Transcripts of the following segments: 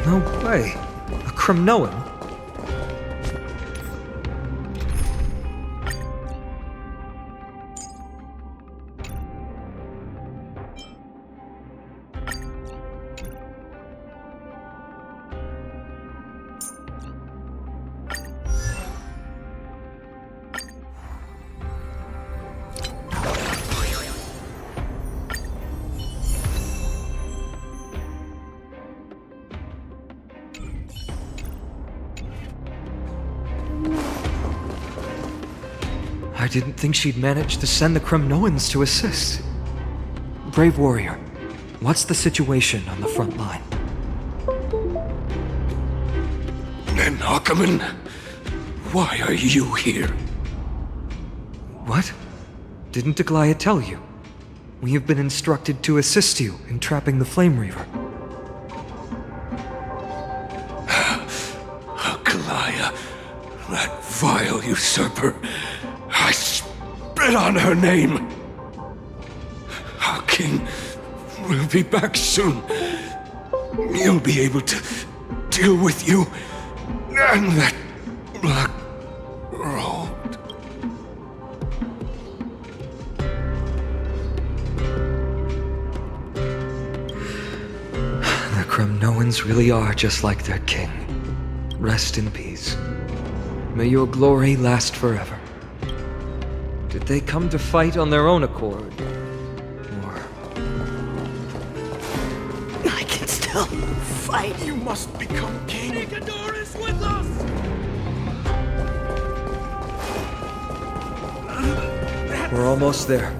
No way. A Kremnoan? I didn't think she'd manage to send the Kremnoans to assist. Brave warrior, what's the situation on the front line? Ackerman, why are you here? What? Didn't Aglaya tell you? We have been instructed to assist you in trapping the Flame Reaver. Aglaya, that vile usurper. I spit on her name. Our king will be back soon. He'll be able to deal with you and that black robe. The Kremnoans really are just like their king. Rest in peace. May your glory last forever. Did they come to fight on their own accord? Or... I can still fight. You must become king. Nicanor is with us! We're almost there.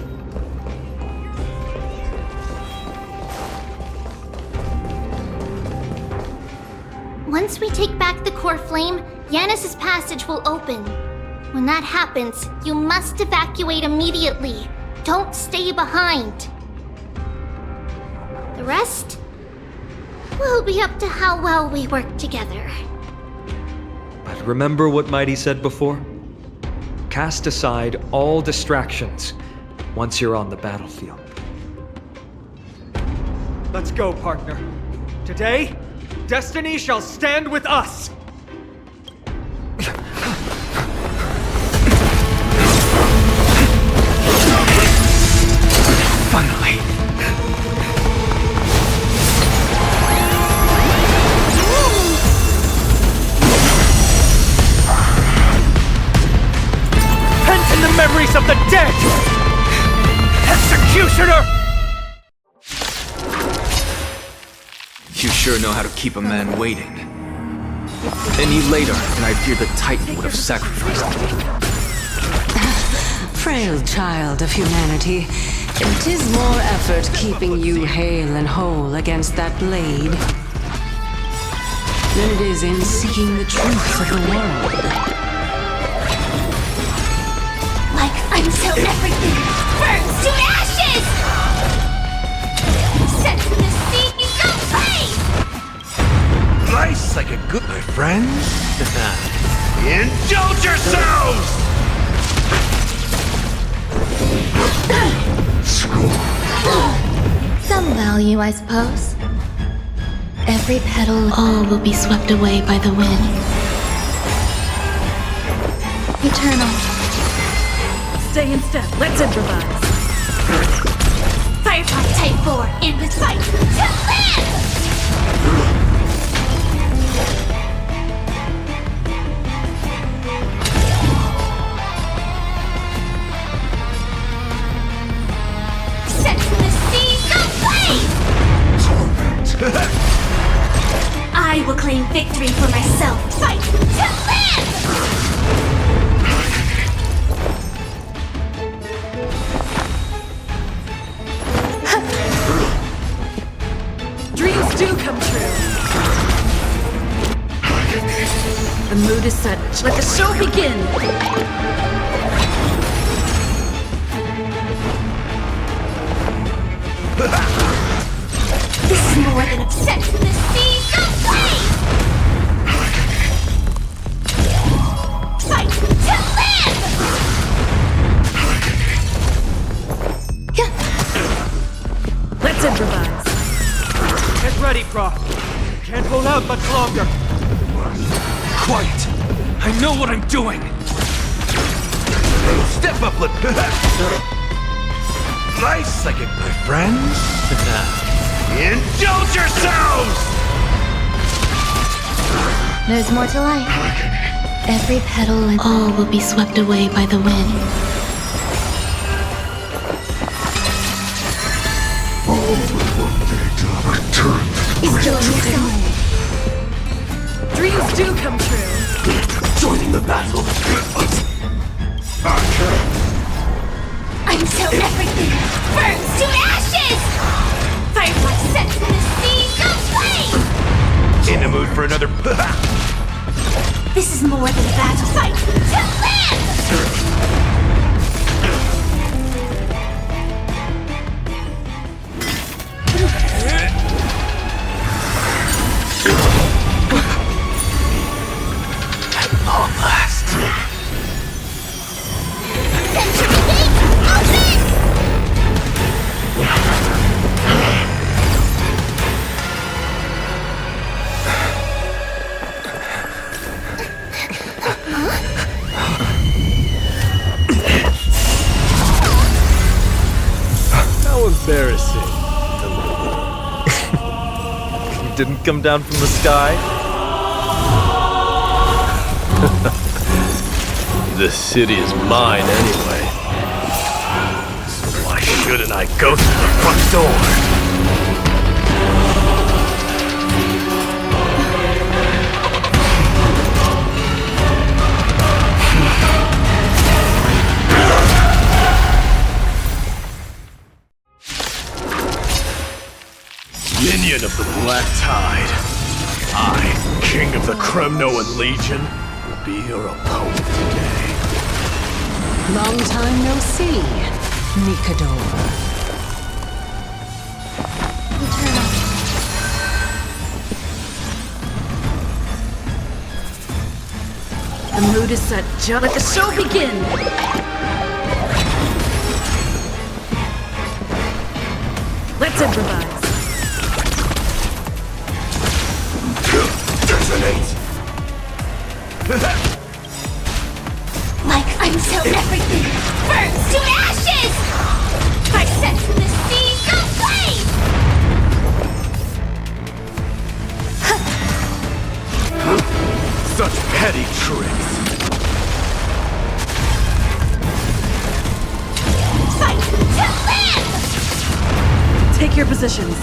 Once we take back the core flame, Yanis's passage will open. When that happens, you must evacuate immediately. Don't stay behind. The rest will be up to how well we work together. But remember what Mighty said before? Cast aside all distractions once you're on the battlefield. Let's go, partner. Today, destiny shall stand with us! Finally. Pent in the memories of the dead! Executioner! You sure know how to keep a man waiting. Any later, and I fear the Titan would have sacrificed me. Frail child of humanity, it is more effort keeping you hale and whole against that blade than it is in seeking the truth of the world. Like until everything burns to ashes! Set to the sea, go play! Nice like a good, my friends. Indulge yourselves! Some value, I suppose. Every petal, all will be swept away by the wind. Eternal. Stay in step. Let's improvise. Firefox Type 4, in with fight to live! Set to the sea, go blaze! I will claim victory for myself. Fight to live! Dreams do come true. The mood is set. Let the show begin. This is more than upset to the sea, go blaze! Fight to live! Let's improvise. Get ready, Prof. Can't hold out much longer. Quiet! I know what I'm doing! Step up, nice second, my friends. Indulge yourselves! There's more to life. Every petal and all will be swept away by the wind. Still dreams do come true. Joining the battle. Until everything burns to ashes! Firefly sets in the sea, go flame! In the mood for another. This is more than a battle. Fight to live! At long last. Century Gate, open! How embarrassing. You didn't come down from the sky? This city is mine anyway. So why shouldn't I go through the front door? Minion of the Black Tide. I, King of the Kremnoan Legion, will be your opponent today. Long time no see, Mikador. The mood is set. Let the show begin. Let's improvise. Detonates. Like until everything burns to ashes! I set to the sea, go flame! Such petty tricks. Fight to live! Take your positions.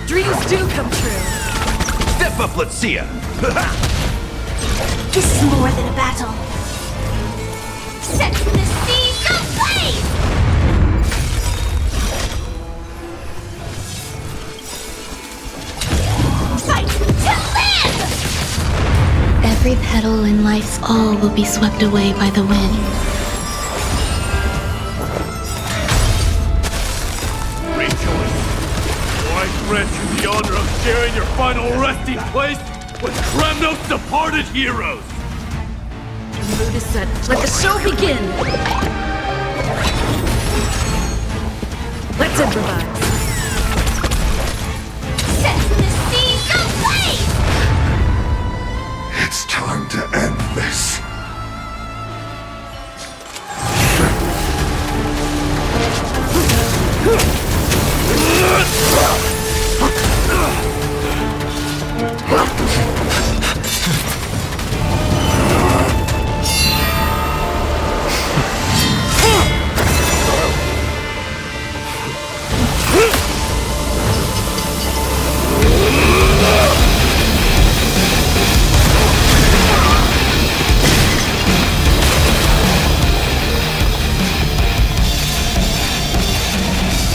Dreams do come true. Step up, let's see ya. This is more than a battle. Set to the sea, go flame! Fight to live! Every petal in life's all will be swept away by the wind. Rejoice. For I grant you the honor of sharing your final resting place with Kremnos' departed heroes. The mood is set. Let the show begin. Let's improvise. Set to the sea, go flame! It's time to end this.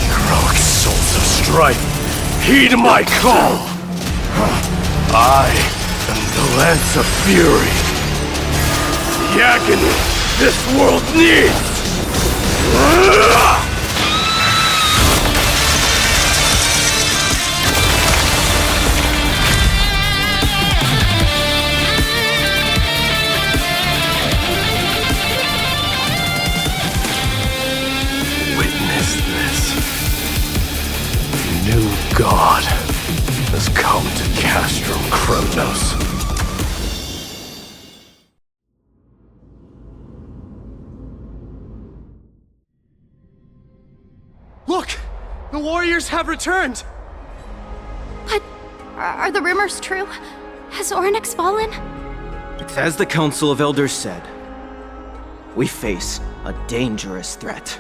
Heroic souls of strife, heed my call! I am the Lance of Fury. The agony this world needs! Witness this. New God. The has come to Castrum Kremnos. Look! The warriors have returned! What? Are the rumors true? Has Ornyx fallen? It's as the Council of Elders said. We face a dangerous threat.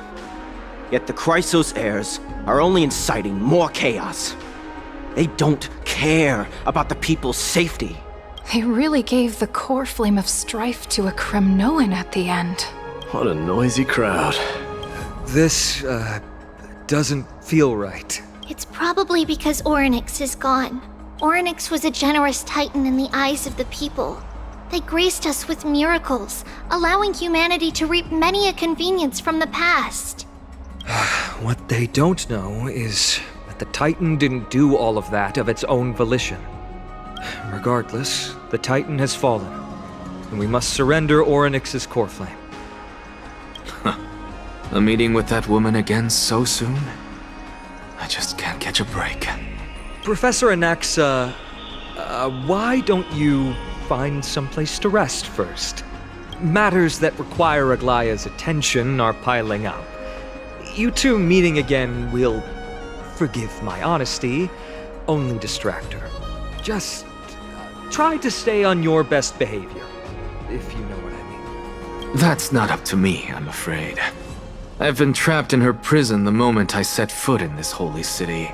Yet the Chrysos heirs are only inciting more chaos. They don't care about the people's safety. They really gave the core flame of strife to a Kremnoan at the end. What a noisy crowd. This, doesn't feel right. It's probably because Ornyx is gone. Ornyx was a generous titan in the eyes of the people. They graced us with miracles, allowing humanity to reap many a convenience from the past. What they don't know is that the Titan didn't do all of that of its own volition. Regardless, the Titan has fallen, and we must surrender Ornyx's core flame. A meeting with that woman again so soon? I just can't catch a break. Professor Anaxa, why don't you find someplace to rest first? Matters that require Aglaya's attention are piling up. You two meeting again will, forgive my honesty, only distract her. Just try to stay on your best behavior, if you know what I mean. That's not up to me, I'm afraid. I've been trapped in her prison the moment I set foot in this holy city.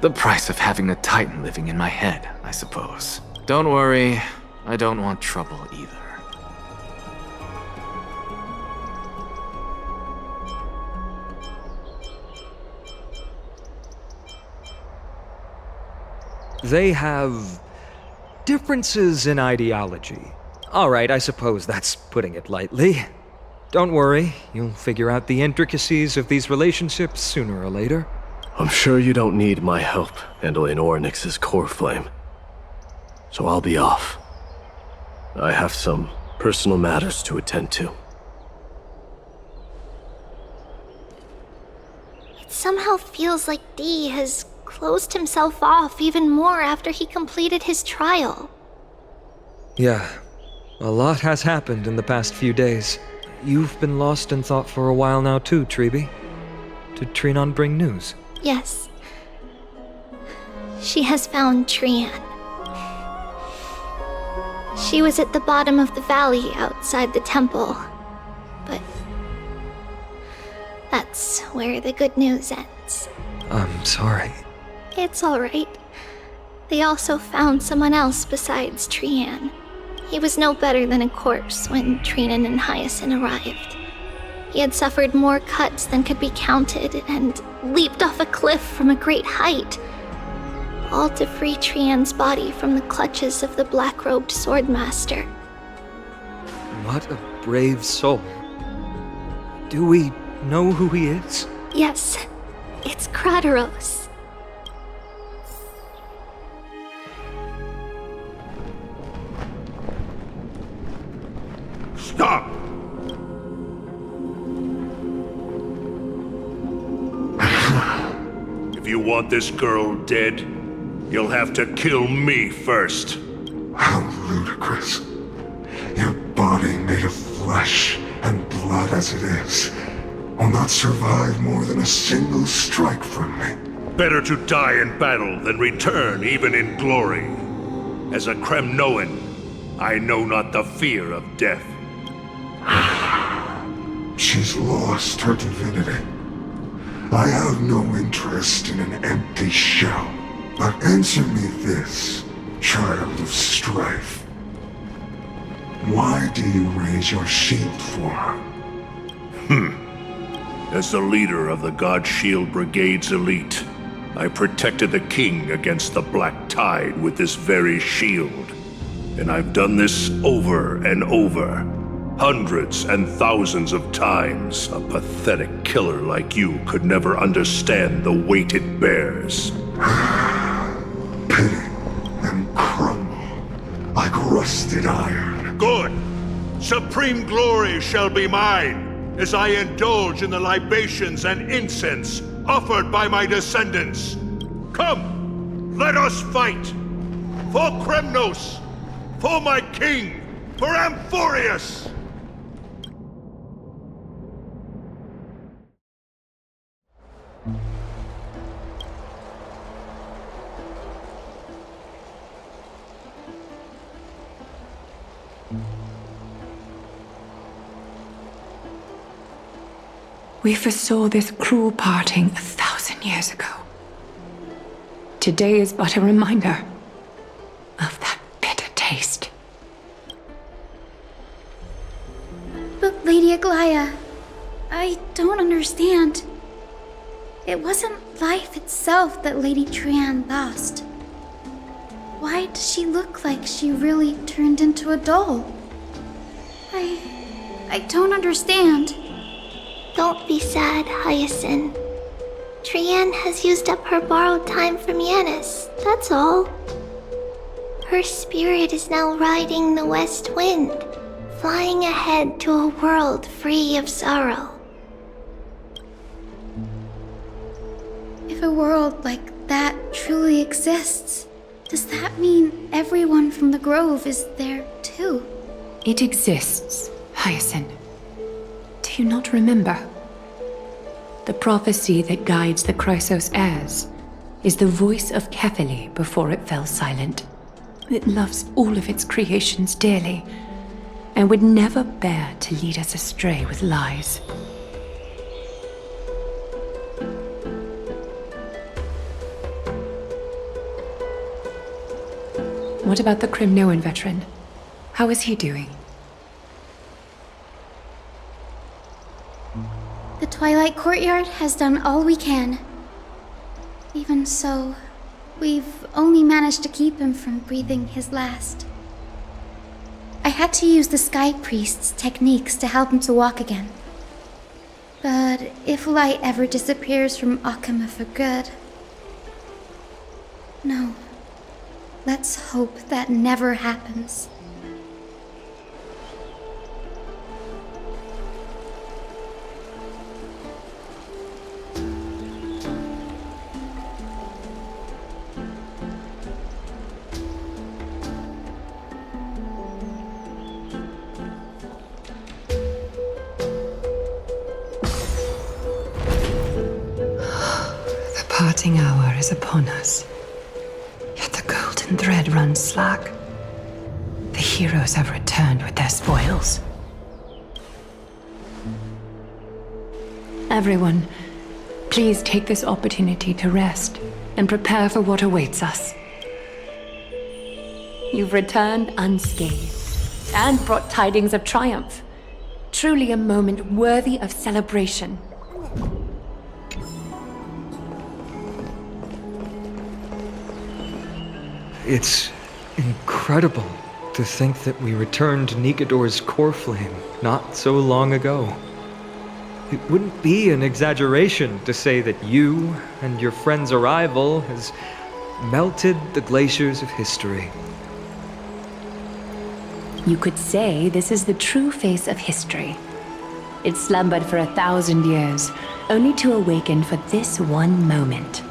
The price of having a Titan living in my head, I suppose. Don't worry, I don't want trouble either. They have differences in ideology. All right, I suppose that's putting it lightly. Don't worry, you'll figure out the intricacies of these relationships sooner or later. I'm sure you don't need my help handling Ornyx's core flame. So I'll be off. I have some personal matters to attend to. It somehow feels like D has closed himself off even more after he completed his trial. Yeah, a lot has happened in the past few days. You've been lost in thought for a while now too, Treeby. Did Trinon bring news? Yes. She has found Trian. She was at the bottom of the valley outside the temple. But that's where the good news ends. I'm sorry. It's alright. They also found someone else besides Trian. He was no better than a corpse when Trinan and Hyacinth arrived. He had suffered more cuts than could be counted and leaped off a cliff from a great height, all to free Trian's body from the clutches of the black-robed swordmaster. What a brave soul. Do we know who he is? Yes, it's Krateros. Stop! If you want this girl dead, you'll have to kill me first. How ludicrous. Your body made of flesh and blood as it is will not survive more than a single strike from me. Better to die in battle than return even in glory. As a Kremnoan, I know not the fear of death. She's lost her divinity. I have no interest in an empty shell. But answer me this, child of strife. Why do you raise your shield for her? As the leader of the God Shield Brigade's elite, I protected the king against the Black Tide with this very shield. And I've done this over and over. Hundreds and thousands of times. A pathetic killer like you could never understand the weight it bears. Pity and crumble like rusted iron. Good! Supreme glory shall be mine, as I indulge in the libations and incense offered by my descendants. Come! Let us fight! For Kremnos! For my king! For Amphorius! We foresaw this cruel parting 1,000 years ago. Today is but a reminder of that bitter taste. But Lady Aglaya, I don't understand. It wasn't life itself that Lady Trian lost. Why does she look like she really turned into a doll? I don't understand. Don't be sad, Hyacinth. Trian has used up her borrowed time from Yanis, that's all. Her spirit is now riding the west wind, flying ahead to a world free of sorrow. If a world like that truly exists, does that mean everyone from the Grove is there too? It exists, Hyacinth. Do you not remember? The prophecy that guides the Chrysos heirs is the voice of Kefili before it fell silent. It loves all of its creations dearly, and would never bear to lead us astray with lies. What about the Crimnoan veteran? How is he doing? The Twilight Courtyard has done all we can. Even so, we've only managed to keep him from breathing his last. I had to use the Sky Priest's techniques to help him to walk again. But if light ever disappears from Akama for good... No. Let's hope that never happens. The parting hour is upon us. Yet the golden thread runs slack. The heroes have returned with their spoils. Everyone, please take this opportunity to rest and prepare for what awaits us. You've returned unscathed and brought tidings of triumph. Truly a moment worthy of celebration. It's incredible to think that we returned Nikador's core flame not so long ago. It wouldn't be an exaggeration to say that you and your friend's arrival has melted the glaciers of history. You could say this is the true face of history. It slumbered for 1,000 years, only to awaken for this one moment.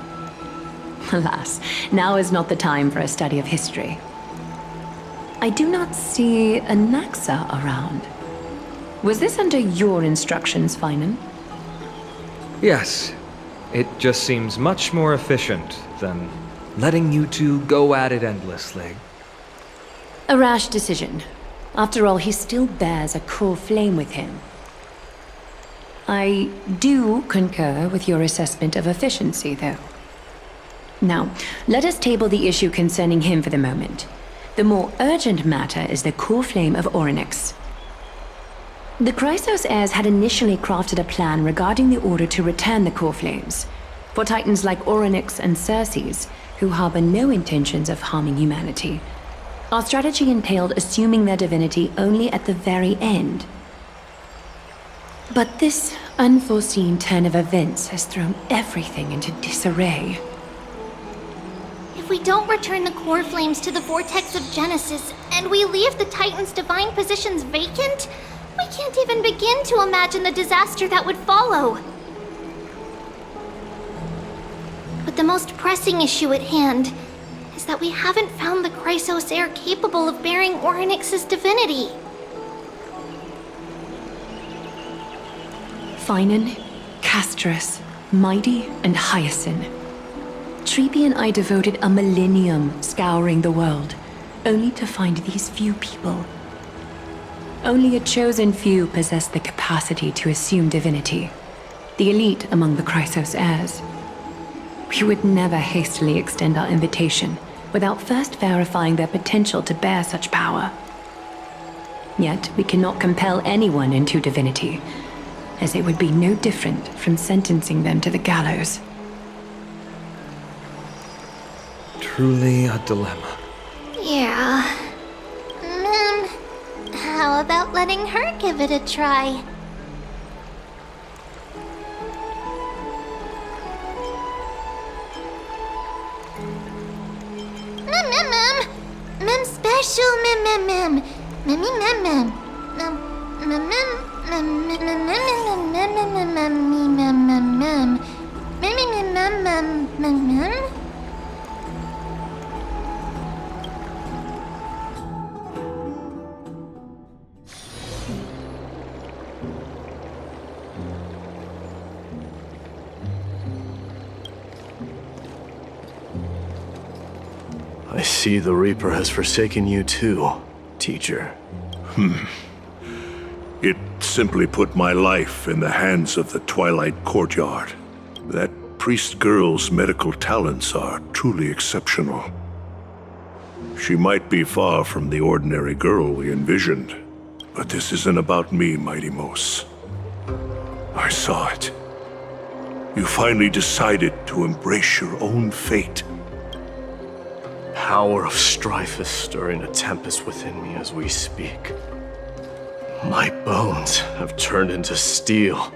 Alas, now is not the time for a study of history. I do not see a Naxa around. Was this under your instructions, Finan? Yes, it just seems much more efficient than letting you two go at it endlessly. A rash decision. After all, he still bears a core flame with him. I do concur with your assessment of efficiency, though. Now, let us table the issue concerning him for the moment. The more urgent matter is the core flame of Orynyx. The Chrysos heirs had initially crafted a plan regarding the order to return the core flames, for titans like Orynyx and Circes, who harbor no intentions of harming humanity. Our strategy entailed assuming their divinity only at the very end. But this unforeseen turn of events has thrown everything into disarray. If we don't return the core flames to the vortex of Genesis, and we leave the Titan's divine positions vacant, we can't even begin to imagine the disaster that would follow. But the most pressing issue at hand is that we haven't found the Chrysos heir capable of bearing Orynyx's divinity. Finan, Castras, Mighty, and Hyacinth. Treepy and I devoted a millennium scouring the world, only to find these few people. Only a chosen few possess the capacity to assume divinity, the elite among the Chrysos heirs. We would never hastily extend our invitation without first verifying their potential to bear such power. Yet we cannot compel anyone into divinity, as it would be no different from sentencing them to the gallows. Truly a dilemma. Yeah. How about letting her give it a try? Mem special mem. I see the Reaper has forsaken you too, teacher. It simply put my life in the hands of the Twilight Courtyard. That priest girl's medical talents are truly exceptional. She might be far from the ordinary girl we envisioned, but this isn't about me, Mighty Mos. I saw it. You finally decided to embrace your own fate. Power of strife is stirring a tempest within me as we speak. My bones have turned into steel,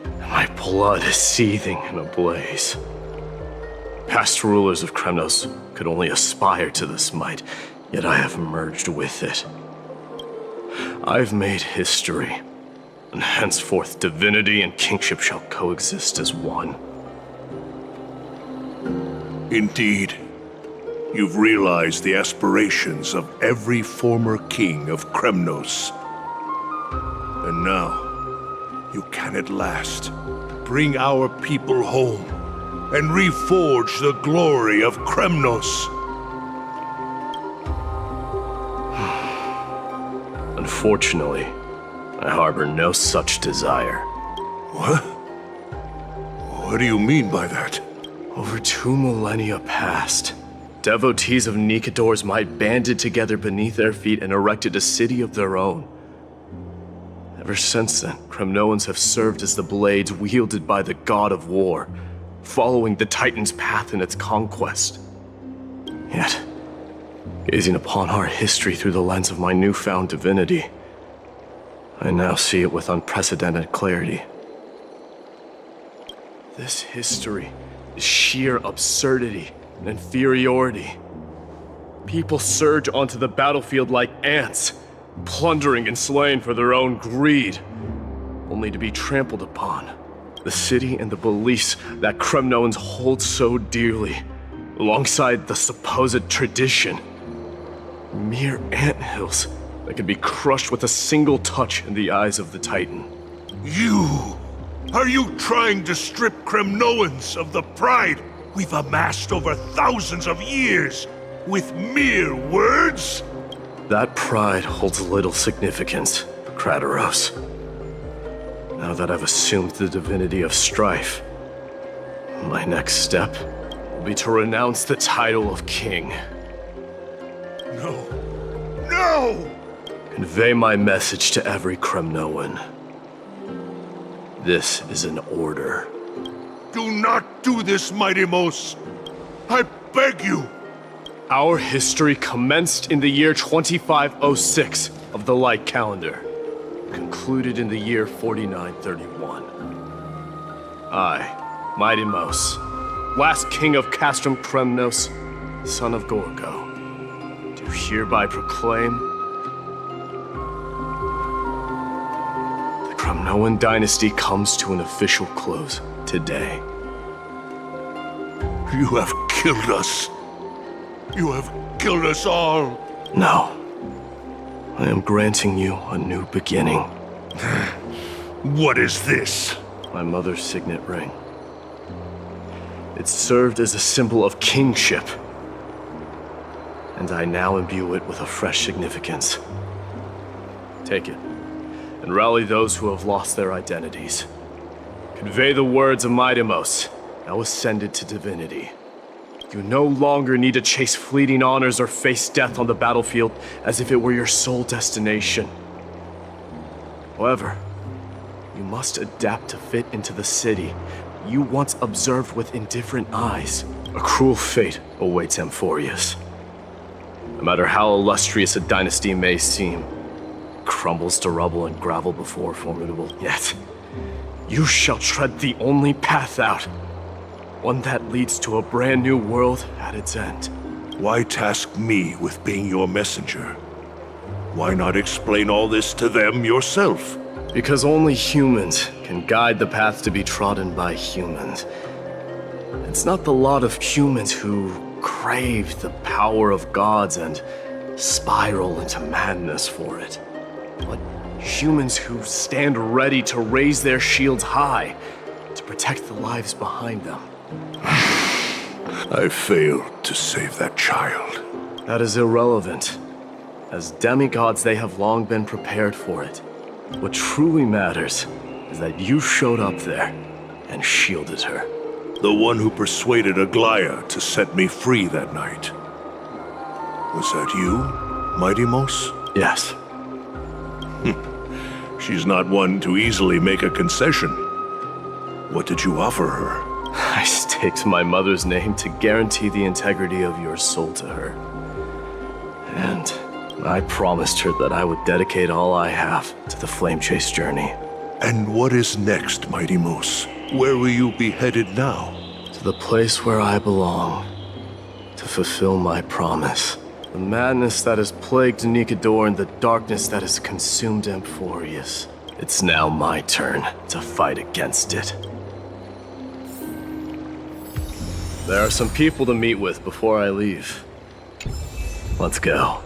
and my blood is seething in a blaze. Past rulers of Kremnos could only aspire to this might, yet I have merged with it. I've made history, and henceforth divinity and kingship shall coexist as one. Indeed. You've realized the aspirations of every former king of Kremnos. And now, you can at last bring our people home and reforge the glory of Kremnos. Unfortunately, I harbor no such desire. What? What do you mean by that? Over 2 millennia past, devotees of Nikador's might banded together beneath their feet and erected a city of their own. Ever since then, Kremnoans have served as the blades wielded by the god of war, following the Titan's path in its conquest. Yet, gazing upon our history through the lens of my newfound divinity, I now see it with unprecedented clarity. This history is sheer absurdity and inferiority. People surge onto the battlefield like ants, plundering and slaying for their own greed, only to be trampled upon. The city and the beliefs that Kremnoans hold so dearly, alongside the supposed tradition. Mere anthills that could be crushed with a single touch in the eyes of the Titan. You! Are you trying to strip Kremnoans of the pride we've amassed over thousands of years with mere words? That pride holds little significance, Krataros. Now that I've assumed the divinity of strife, my next step will be to renounce the title of king. No. No! Convey my message to every Kremnoan. This is an order. Do not do this, Mighty Mos. I beg you. Our history commenced in the year 2506 of the Light Calendar, concluded in the year 4931. I, Mighty Mos, last king of Castrum Kremnos, son of Gorgo, do hereby proclaim the Kremnoan dynasty comes to an official close today. You have killed us. You have killed us all. No. I am granting you a new beginning. What is this? My mother's signet ring. It served as a symbol of kingship. And I now imbue it with a fresh significance. Take it, and rally those who have lost their identities. Convey the words of Midemos, now ascended to divinity. You no longer need to chase fleeting honors or face death on the battlefield as if it were your sole destination. However, you must adapt to fit into the city you once observed with indifferent eyes. A cruel fate awaits Amphorius. No matter how illustrious a dynasty may seem, it crumbles to rubble and gravel before formidable. Yet, you shall tread the only path out, one that leads to a brand new world at its end. Why task me with being your messenger? Why not explain all this to them yourself? Because only humans can guide the path to be trodden by humans. It's not the lot of humans who crave the power of gods and spiral into madness for it, but humans who stand ready to raise their shields high to protect the lives behind them. I failed to save that child. That is irrelevant. As demigods, they have long been prepared for it. What truly matters is that you showed up there and shielded her. The one who persuaded Aglaya to set me free that night. Was that you, Midemos? Yes. She's not one to easily make a concession. What did you offer her? I staked my mother's name to guarantee the integrity of your soul to her. And I promised her that I would dedicate all I have to the Flame Chase journey. And what is next, Midemos? Where will you be headed now? To the place where I belong. To fulfill my promise. The madness that has plagued Nikador and the darkness that has consumed Amphorius. It's now my turn to fight against it. There are some people to meet with before I leave. Let's go.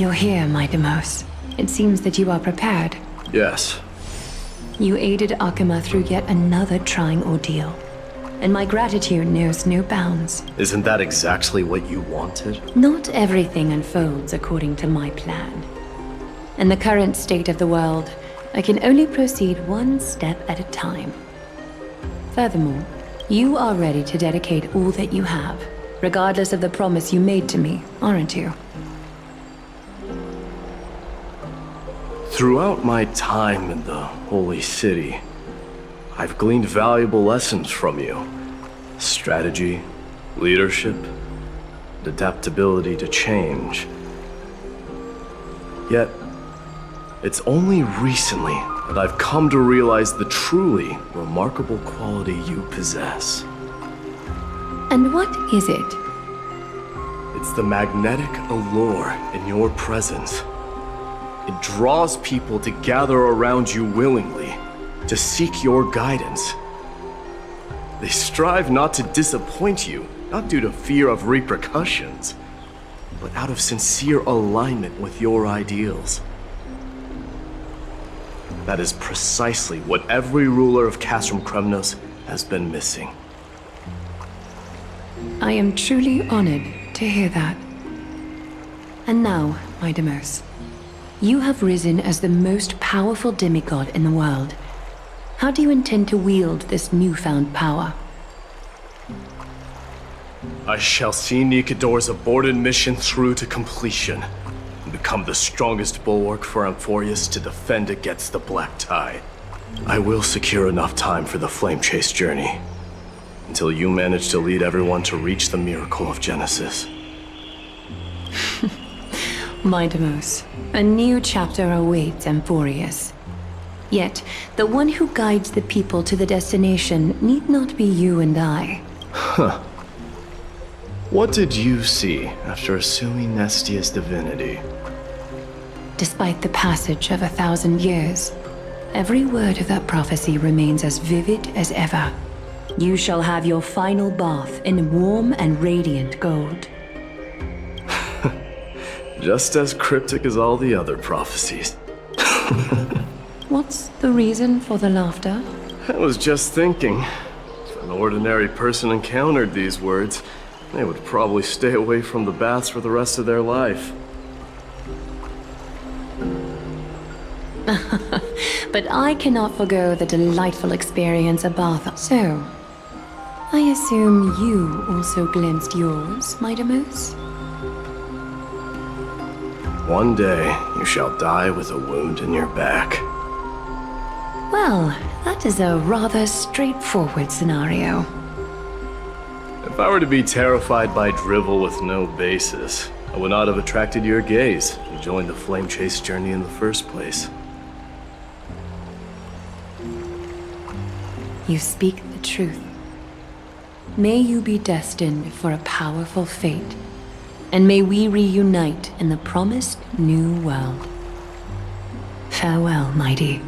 You're here, my Demos. It seems that you are prepared. Yes. You aided Akuma through yet another trying ordeal, and my gratitude knows no bounds. Isn't that exactly what you wanted? Not everything unfolds according to my plan. In the current state of the world, I can only proceed one step at a time. Furthermore, you are ready to dedicate all that you have, regardless of the promise you made to me, aren't you? Throughout my time in the Holy City, I've gleaned valuable lessons from you. Strategy, leadership, and adaptability to change. Yet, it's only recently that I've come to realize the truly remarkable quality you possess. And what is it? It's the magnetic allure in your presence. It draws people to gather around you willingly, to seek your guidance. They strive not to disappoint you, not due to fear of repercussions, but out of sincere alignment with your ideals. That is precisely what every ruler of Castrum Kremnos has been missing. I am truly honored to hear that. And now, my Demos, you have risen as the most powerful demigod in the world. How do you intend to wield this newfound power? I shall see Nikador's aborted mission through to completion, and become the strongest bulwark for Amphorius to defend against the Black Tide. I will secure enough time for the Flame Chase journey, until you manage to lead everyone to reach the miracle of Genesis. My Demos, a new chapter awaits Amphorius. Yet, the one who guides the people to the destination need not be you and I. Huh. What did you see after assuming Nestia's divinity? Despite the passage of 1,000 years, every word of that prophecy remains as vivid as ever. You shall have your final bath in warm and radiant gold. Just as cryptic as all the other prophecies. What's the reason for the laughter? I was just thinking, if an ordinary person encountered these words, they would probably stay away from the baths for the rest of their life. But I cannot forgo the delightful experience a bath. So, I assume you also glimpsed yours, my Demos? One day, you shall die with a wound in your back. Well, that is a rather straightforward scenario. If I were to be terrified by drivel with no basis, I would not have attracted your gaze and joined the Flame Chase journey in the first place. You speak the truth. May you be destined for a powerful fate, and may we reunite in the promised new world. Farewell, mighty.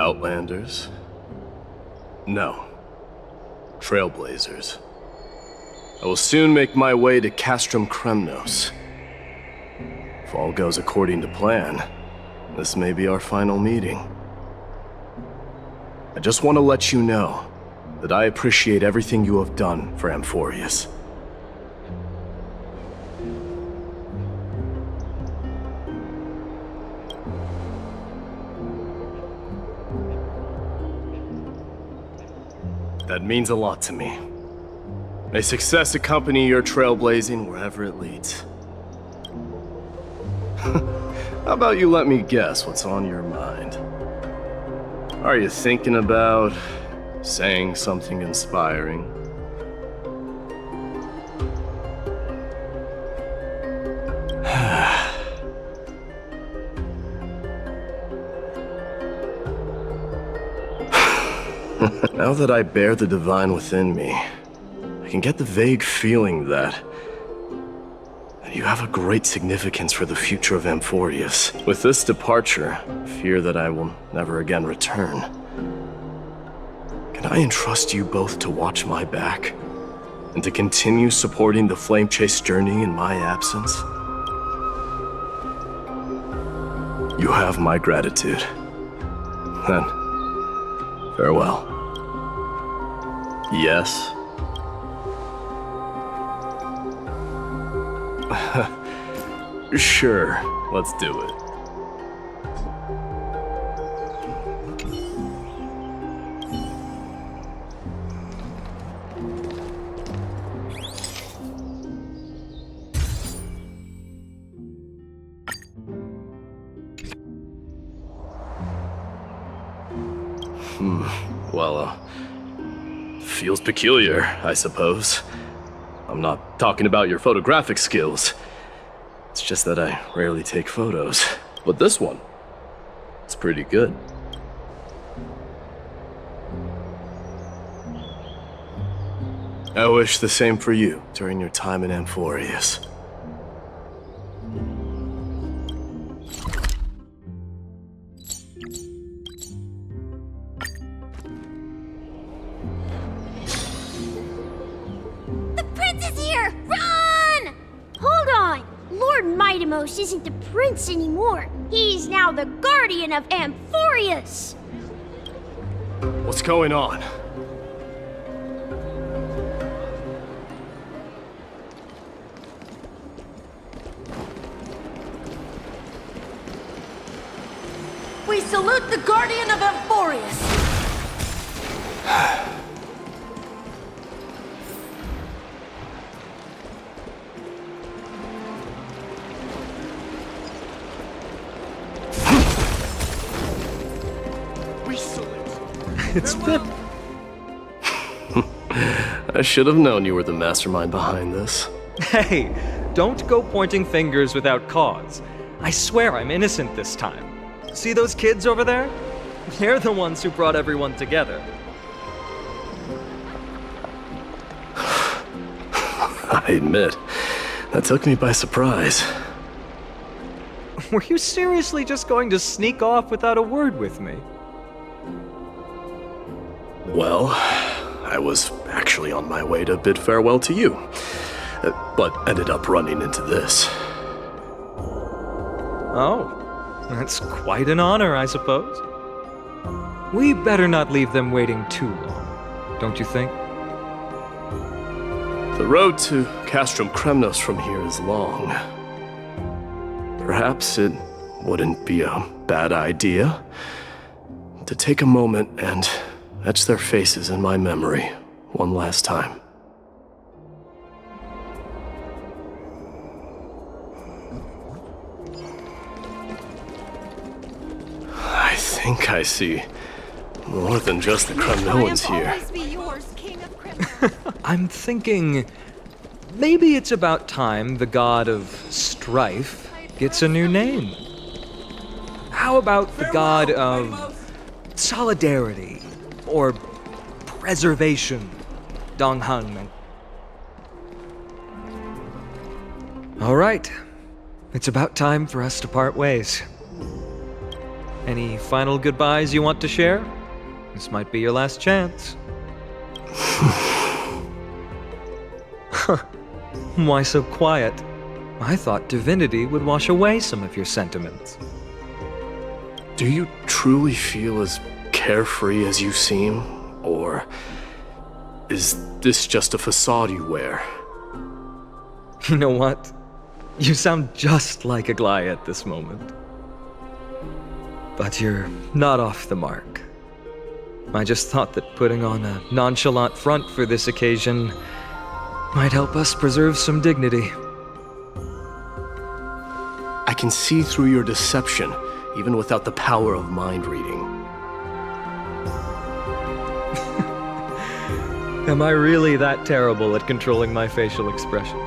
Outlanders? No. Trailblazers. I will soon make my way to Castrum Kremnos. If all goes according to plan, this may be our final meeting. I just want to let you know that I appreciate everything you have done for Amphorius. That means a lot to me. May success accompany your trailblazing wherever it leads. How about you let me guess what's on your mind? Are you thinking about saying something inspiring? Now that I bear the divine within me, I can get the vague feeling that you have a great significance for the future of Amphorius. With this departure, I fear that I will never again return. Can I entrust you both to watch my back and to continue supporting the Flame Chase journey in my absence? You have my gratitude. Then, farewell. Yes? Sure, let's do it. Well, feels peculiar, I suppose. I'm not talking about your photographic skills. It's just that I rarely take photos. But this one, it's pretty good. I wish the same for you during your time in Amphorius. Isn't the prince anymore. He's now the guardian of Amphorius. What's going on? We salute the guardian of Amphorius. It's been... I should have known you were the mastermind behind this. Hey, don't go pointing fingers without cause. I swear I'm innocent this time. See those kids over there? They're the ones who brought everyone together. I admit, that took me by surprise. Were you seriously just going to sneak off without a word with me? Well, I was actually on my way to bid farewell to you, but ended up running into this. Oh, that's quite an honor, I suppose. We better not leave them waiting too long, don't you think? The road to Castrum Kremnos from here is long. Perhaps it wouldn't be a bad idea to take a moment and etch their faces in my memory one last time. I think I see more than just the Kremnoans here. I'm thinking maybe it's about time the god of strife gets a new name. How about the god of solidarity or preservation, Dong Hangman? All right, it's about time for us to part ways. Any final goodbyes you want to share? This might be your last chance. Why so quiet? I thought divinity would wash away some of your sentiments. Do you truly feel as carefree as you seem? Or is this just a facade you wear? You know what? You sound just like Aglaia at this moment. But you're not off the mark. I just thought that putting on a nonchalant front for this occasion might help us preserve some dignity. I can see through your deception, even without the power of mind reading. Am I really that terrible at controlling my facial expressions?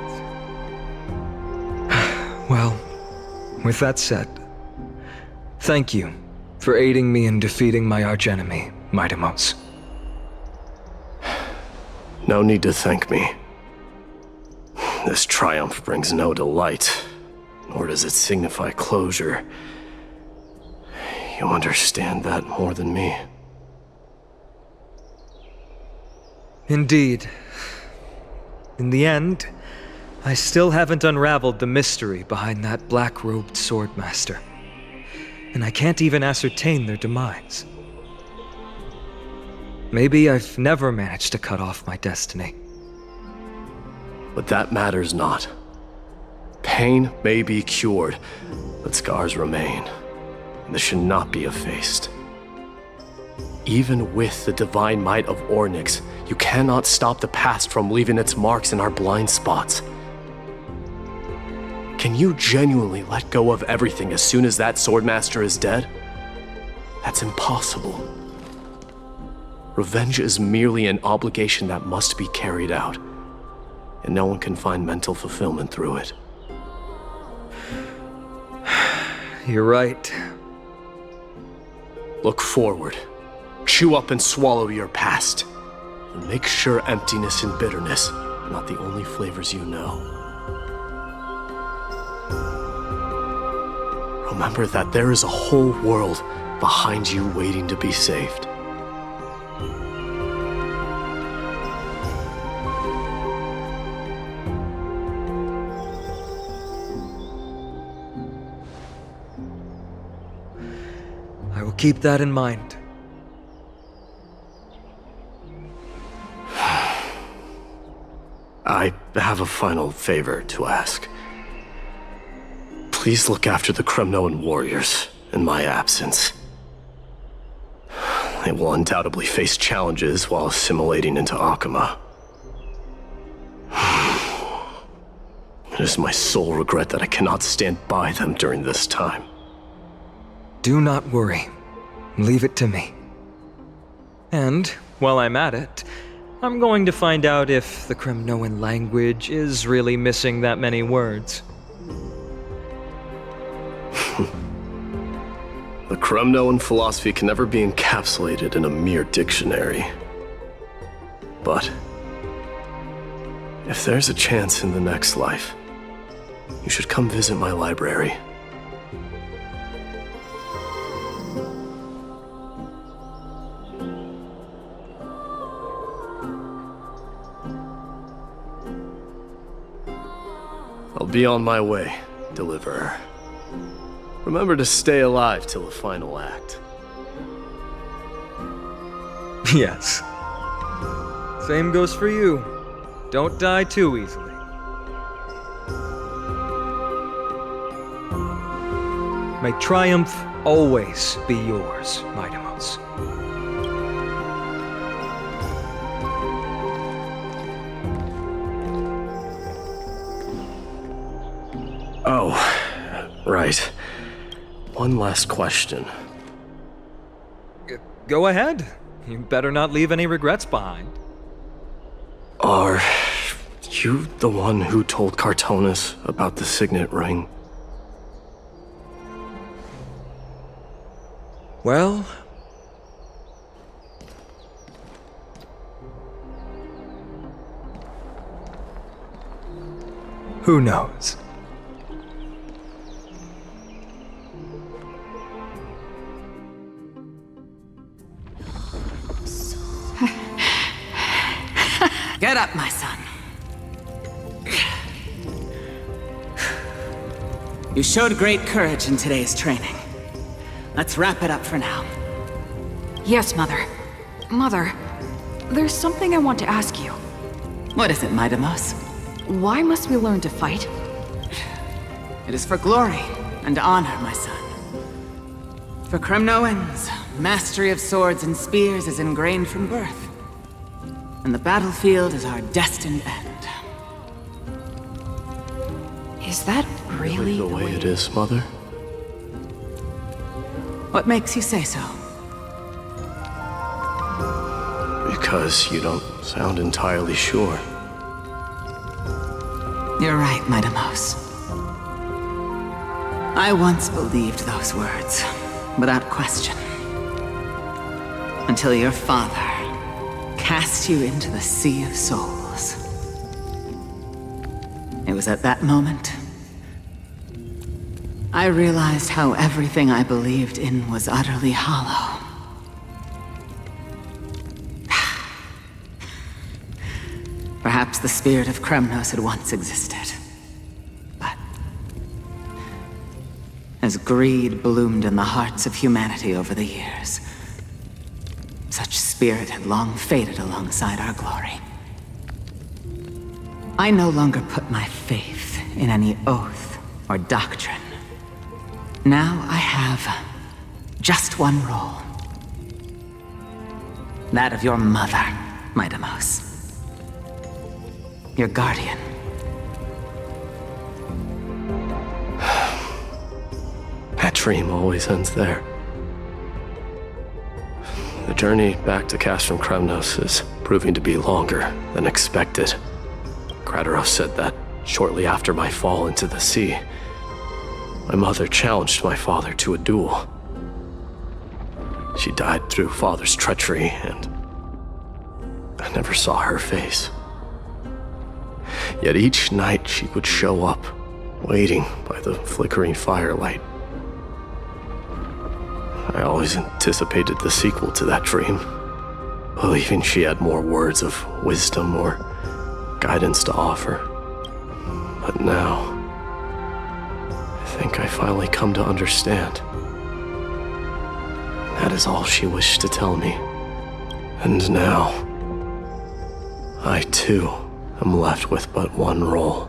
Well, with that said, thank you for aiding me in defeating my archenemy, Mightimos. No need to thank me. This triumph brings no delight, nor does it signify closure. You understand that more than me. Indeed. In the end, I still haven't unraveled the mystery behind that black-robed swordmaster. And I can't even ascertain their demise. Maybe I've never managed to cut off my destiny. But that matters not. Pain may be cured, but scars remain, and this should not be effaced. Even with the divine might of Ornyx, you cannot stop the past from leaving its marks in our blind spots. Can you genuinely let go of everything as soon as that swordmaster is dead? That's impossible. Revenge is merely an obligation that must be carried out, and no one can find mental fulfillment through it. You're right. Look forward. Chew up and swallow your past. And make sure emptiness and bitterness are not the only flavors you know. Remember that there is a whole world behind you waiting to be saved. I will keep that in mind. I have a final favor to ask. Please look after the Kremnoan warriors in my absence. They will undoubtedly face challenges while assimilating into Akama. It is my sole regret that I cannot stand by them during this time. Do not worry. Leave it to me. And, while I'm at it, I'm going to find out if the Kremnoan language is really missing that many words. The Kremnoan philosophy can never be encapsulated in a mere dictionary. But if there's a chance in the next life, you should come visit my library. I'll be on my way, Deliverer. Remember to stay alive till the final act. Yes. Same goes for you. Don't die too easily. May triumph always be yours, Mightimos. Oh, right. One last question. Go ahead. You better not leave any regrets behind. Are you the one who told Cartonis about the signet ring? Well... who knows? Get up, my son. You showed great courage in today's training. Let's wrap it up for now. Yes, Mother. Mother, there's something I want to ask you. What is it, Midamos? Why must we learn to fight? It is for glory and honor, my son. For Kremnoans, mastery of swords and spears is ingrained from birth. And the battlefield is our destined end. Is that really the way it is, Mother? What makes you say so? Because you don't sound entirely sure. You're right, Midamos. I once believed those words, without question. Until your father cast you into the Sea of Souls. It was at that moment I realized how everything I believed in was utterly hollow. Perhaps the spirit of Kremnos had once existed. But as greed bloomed in the hearts of humanity over the years, such spirit had long faded alongside our glory. I no longer put my faith in any oath or doctrine. Now I have just one role. That of your mother, Midamos. Your guardian. That dream always ends there. The journey back to Castrum Kremnos is proving to be longer than expected. Krateros said that shortly after my fall into the sea, my mother challenged my father to a duel. She died through father's treachery, and I never saw her face. Yet each night she would show up, waiting by the flickering firelight. I always anticipated the sequel to that dream, believing she had more words of wisdom or guidance to offer. But now, I think I finally come to understand. That is all she wished to tell me. And now, I too am left with but one role.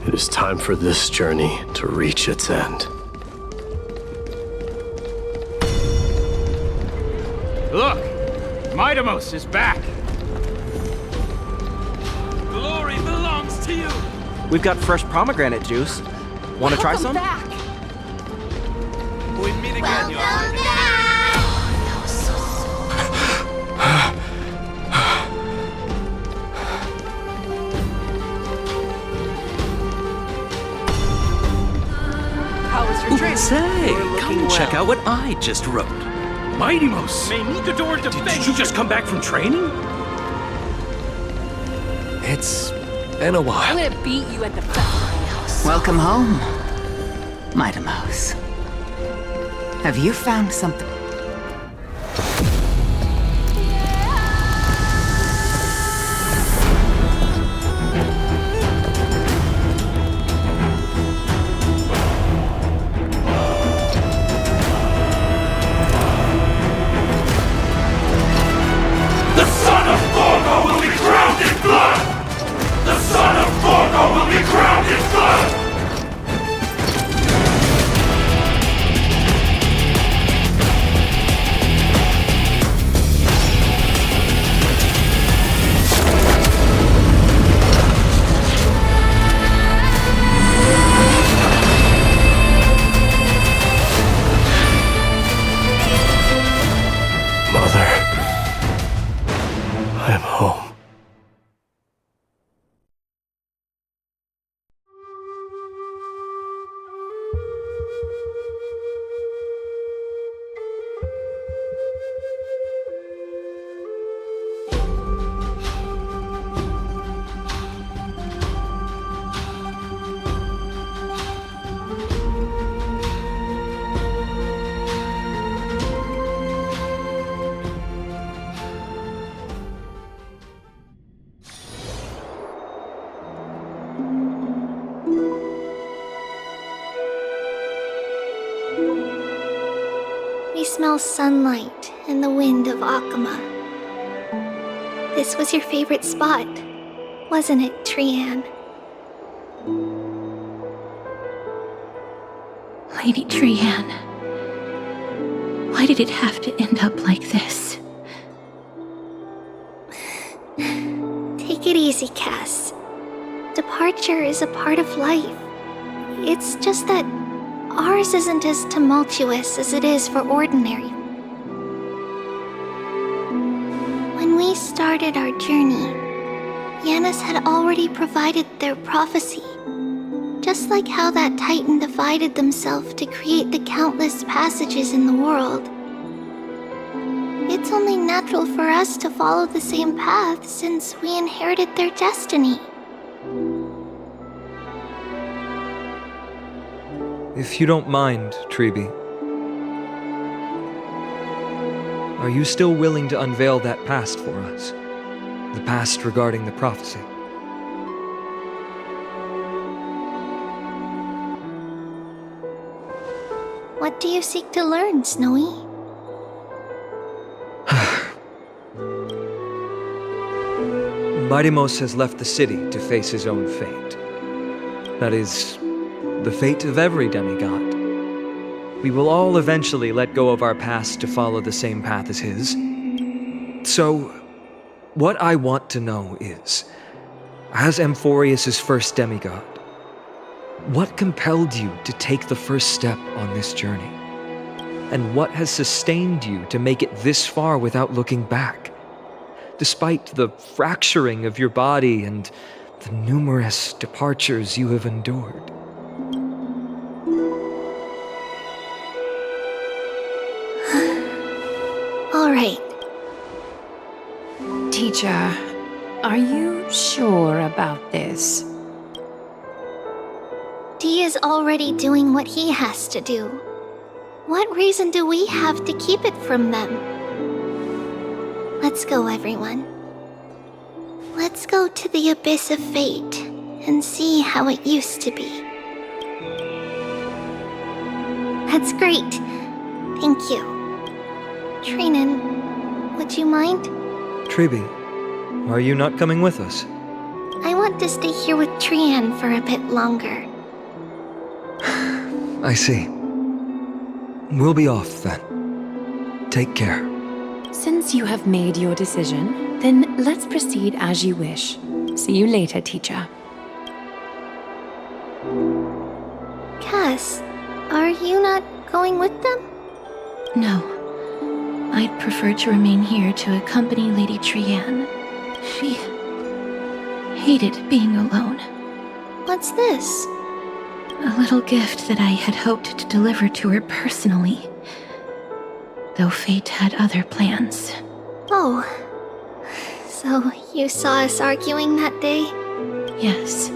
It is time for this journey to reach its end. Look! Midamos is back! Glory belongs to you! We've got fresh pomegranate juice. Want to try some? Back. We meet again, Your Highness. How was your trip? Say, come check out what I just wrote. Midamos! Did you just come back from training? It's been a while. I'm gonna beat you at the house. Welcome home, Midamos. Have you found something? The son of Gorgo will be crowned in blood! The son of Gorgo will be crowned in blood! We smell sunlight and the wind of Akama. This was your favorite spot, wasn't it, Trian? Lady Trian, why did it have to end up like this? Take it easy, Cass. Departure is a part of life. It's just that ours isn't as tumultuous as it is for ordinary. When we started our journey, Yanis had already provided their prophecy. Just like how that Titan divided themselves to create the countless passages in the world. It's only natural for us to follow the same path since we inherited their destiny. If you don't mind, Treeby, are you still willing to unveil that past for us? The past regarding the prophecy? What do you seek to learn, Snowy? Mightimos has left the city to face his own fate. That is, the fate of every demigod. We will all eventually let go of our past to follow the same path as his. So, what I want to know is, as Amphorius' first demigod, what compelled you to take the first step on this journey? And what has sustained you to make it this far without looking back? Despite the fracturing of your body and the numerous departures you have endured. All right. Teacher, are you sure about this? Dee is already doing what he has to do. What reason do we have to keep it from them? Let's go, everyone. Let's go to the Abyss of Fate and see how it used to be. That's great. Thank you. Trinan, would you mind? Treeby, are you not coming with us? I want to stay here with Trian for a bit longer. I see. We'll be off then. Take care. Since you have made your decision, then let's proceed as you wish. See you later, teacher. Cass, are you not going with them? No. I'd prefer to remain here to accompany Lady Trian. She hated being alone. What's this? A little gift that I had hoped to deliver to her personally. Though fate had other plans. Oh. So you saw us arguing that day? Yes.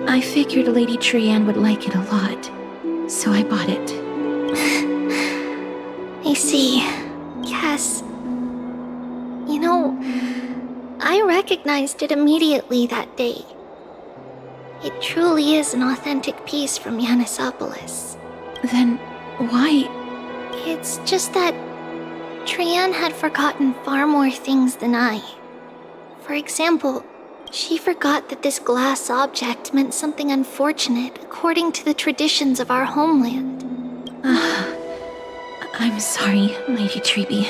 I figured Lady Trian would like it a lot, so I bought it. I see. Cass. You know, I recognized it immediately that day. It truly is an authentic piece from Yanisopolis. Then why? It's just that Trian had forgotten far more things than I. For example, she forgot that this glass object meant something unfortunate according to the traditions of our homeland. I'm sorry, Lady Treeby.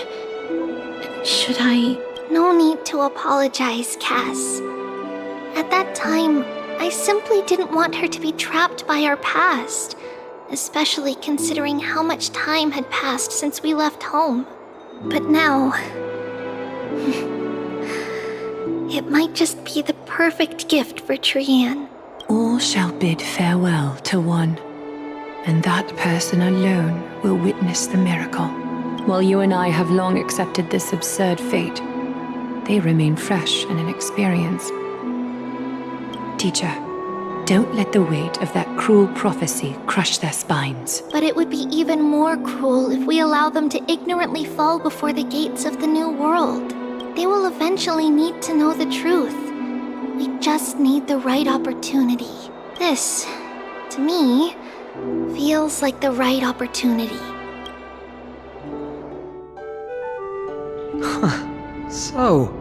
Should I? No need to apologize, Cass. At that time, I simply didn't want her to be trapped by our past, especially considering how much time had passed since we left home. But now, it might just be the perfect gift for Trian. All shall bid farewell to one, and that person alone will witness the miracle. While you and I have long accepted this absurd fate, they remain fresh and inexperienced. Teacher, don't let the weight of that cruel prophecy crush their spines. But it would be even more cruel if we allow them to ignorantly fall before the gates of the new world. They will eventually need to know the truth. We just need the right opportunity. This, to me, feels like the right opportunity. So,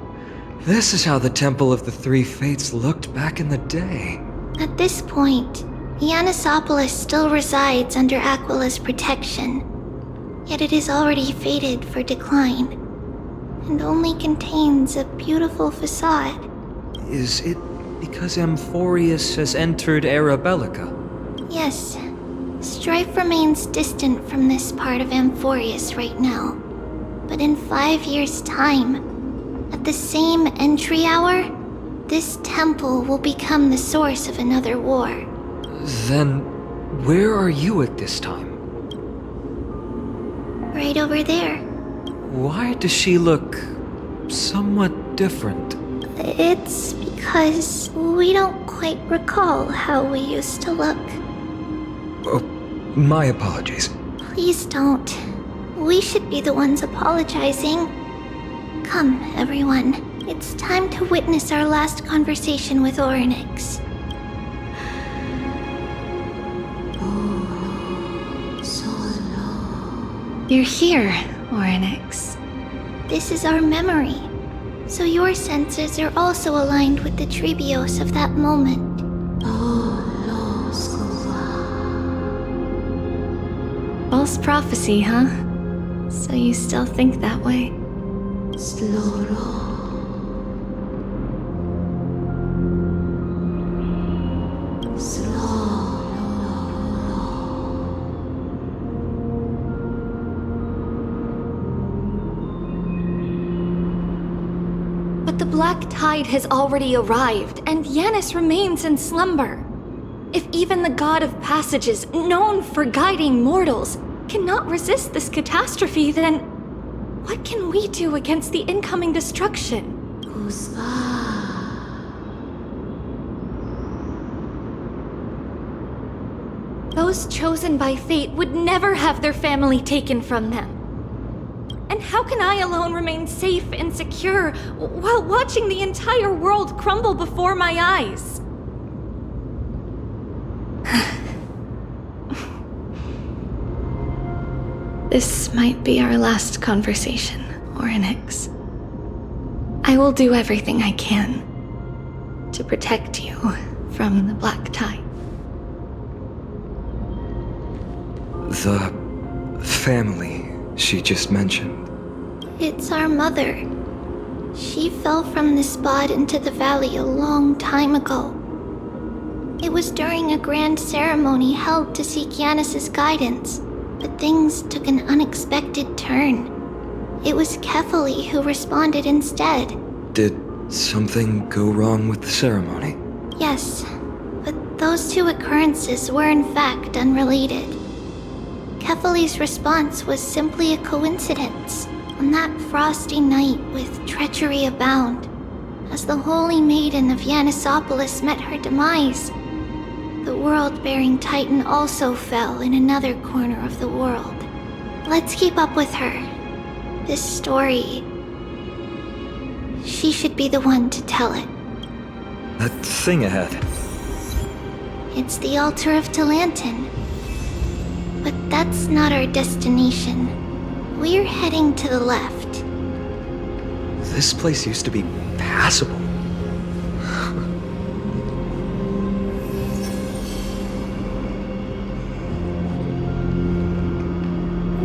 this is how the Temple of the Three Fates looked back in the day. At this point, Yanisopolis still resides under Aquila's protection, yet it is already fated for decline, and only contains a beautiful facade. Is it because Amphorius has entered Era Bellica? Yes, strife remains distant from this part of Amphorius right now, but in 5 years' time, at the same entry hour, this temple will become the source of another war. Then, where are you at this time? Right over there. Why does she look somewhat different? It's because we don't quite recall how we used to look. Oh, my apologies. Please don't. We should be the ones apologizing. Come, everyone. It's time to witness our last conversation with Orynyx. You're here, Orynyx. This is our memory, so your senses are also aligned with the Trebios of that moment. False prophecy, huh? So you still think that way? But the Black Tide has already arrived, and Yanis remains in slumber. If even the God of Passages, known for guiding mortals, cannot resist this catastrophe, then what can we do against the incoming destruction? Those chosen by fate would never have their family taken from them. And how can I alone remain safe and secure while watching the entire world crumble before my eyes? This might be our last conversation, Orynyx. I will do everything I can to protect you from the Black Tide. The family she just mentioned. It's our mother. She fell from the spot into the valley a long time ago. It was during a grand ceremony held to seek Yanis's guidance, but things took an unexpected turn. It was Kefali who responded instead. Did something go wrong with the ceremony? Yes, but those two occurrences were in fact unrelated. Kefali's response was simply a coincidence on that frosty night with treachery abound. As the Holy Maiden of Yanisopolis met her demise, the world-bearing Titan also fell in another corner of the world. Let's keep up with her. This story, she should be the one to tell it. That thing ahead. It's the altar of Talantin. But that's not our destination. We're heading to the left. This place used to be passable.